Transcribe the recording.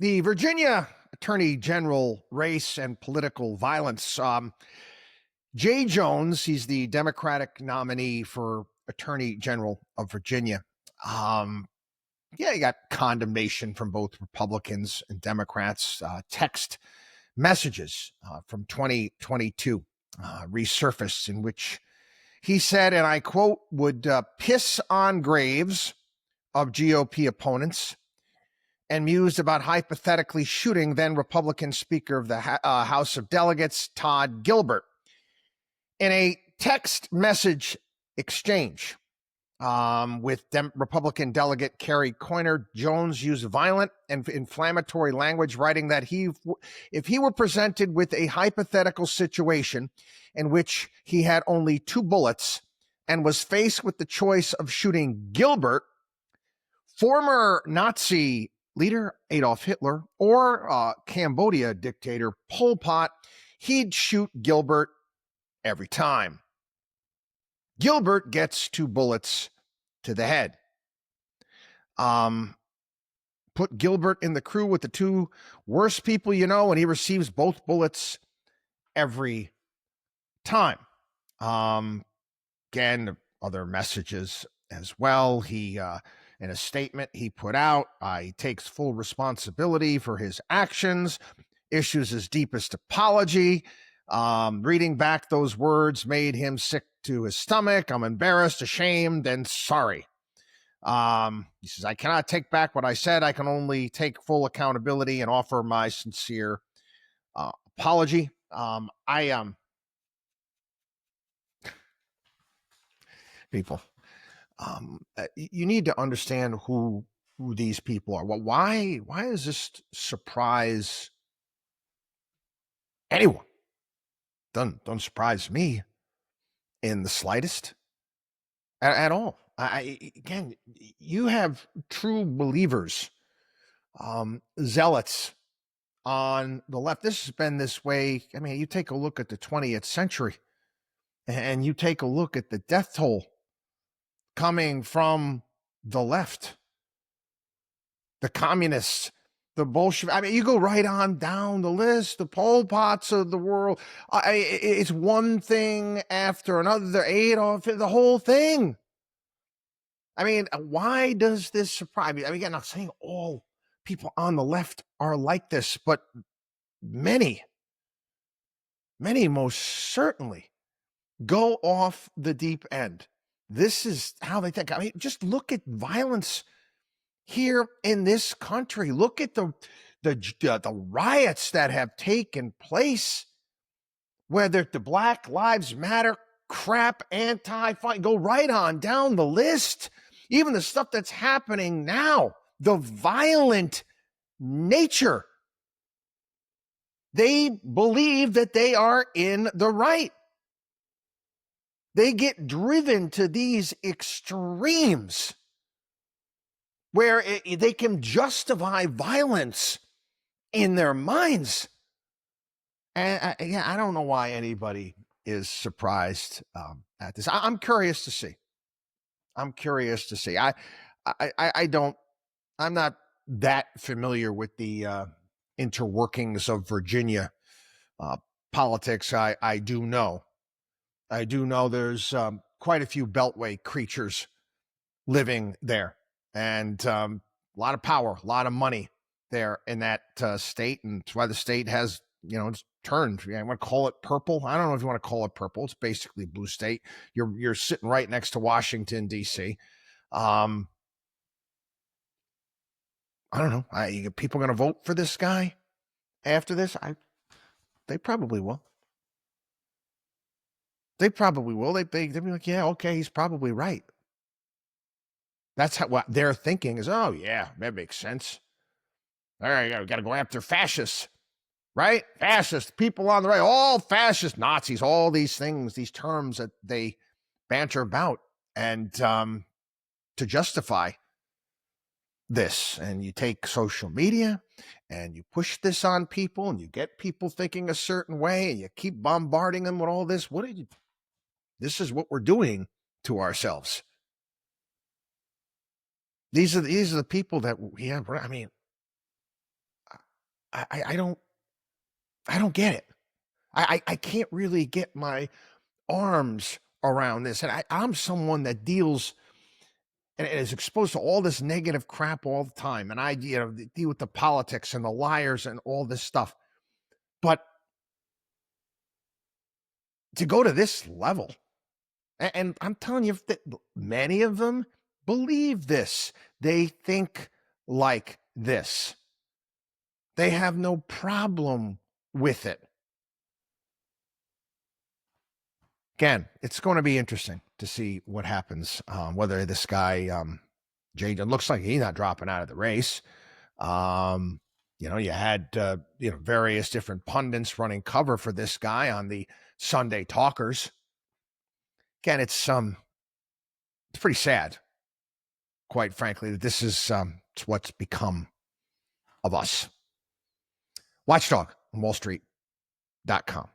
The Virginia Attorney General race and political violence. Jay Jones, he's the Democratic nominee for Attorney General of Virginia. Yeah, he got condemnation from both Republicans and Democrats. Text messages from 2022 resurfaced in which he said, and I quote, would piss on graves of GOP opponents and mused about hypothetically shooting then Republican Speaker of the House of Delegates, Todd Gilbert. In a text message exchange with Republican delegate Kerry Coyner, Jones used violent and inflammatory language, writing that if he were presented with a hypothetical situation in which he had only 2 bullets and was faced with the choice of shooting Gilbert, former Nazi leader Adolf Hitler, or Cambodia dictator Pol Pot, he'd shoot Gilbert every time. Gilbert gets 2 bullets to the head. Put Gilbert in the crew with the 2 worst people you know, and he receives both bullets every time. Again, other messages as well. He, in a statement he put out, he takes full responsibility for his actions, issues his deepest apology. Reading back those words made him sick to his stomach. I'm embarrassed, ashamed, and sorry. He says, I cannot take back what I said. I can only take full accountability and offer my sincere apology. People, you need to understand who these people are. Well, why does this surprise anyone? Don't surprise me in the slightest at all. Again, you have true believers, zealots on the left. This has been this way. I mean, you take a look at the 20th century and you take a look at the death toll coming from the left, the communists, the Bolsheviks. I mean, you go right on down the list, the Pol Pots of the world. It's one thing after another. Adolf, the whole thing. I mean, why does this surprise me? I mean, again, I'm not saying all people on the left are like this, but many most certainly go off the deep end. This is how they think. I mean, just look at violence here in this country. Look at the riots that have taken place, whether the Black Lives Matter crap, anti-fight, go right on down the list. Even the stuff that's happening now, the violent nature. They believe that they are in the right. They get driven to these extremes where they can justify violence in their minds. And I don't know why anybody is surprised at this. I'm curious to see. I'm not that familiar with the interworkings of Virginia politics. I do know there's quite a few Beltway creatures living there, and a lot of power, a lot of money there in that state, and that's why the state has, it's turned. I want to call it purple. I don't know if you want to call it purple. It's basically blue state. You're sitting right next to Washington, D.C. I don't know. People going to vote for this guy after this? They probably will. They'd be like, yeah, okay, he's probably right. That's what they're thinking is, oh, yeah, that makes sense. All right, we got to go after fascists, right? Fascists, people on the right, all fascists, Nazis, all these things, these terms that they banter about. And to justify this, and you take social media and you push this on people and you get people thinking a certain way and you keep bombarding them with all this. This is what we're doing to ourselves. These are the people that we have. I mean, I don't get it. I can't really get my arms around this. And I'm someone that deals and is exposed to all this negative crap all the time. And I, deal with the politics and the liars and all this stuff. But to go to this level, and I'm telling you that many of them believe this. They think like this. They have no problem with it. Again, it's going to be interesting to see what happens. Whether this guy, Jay, looks like he's not dropping out of the race. You had various different pundits running cover for this guy on the Sunday talkers. Again, it's pretty sad, quite frankly, that this is it's what's become of us. WatchDog on WallStreet.com.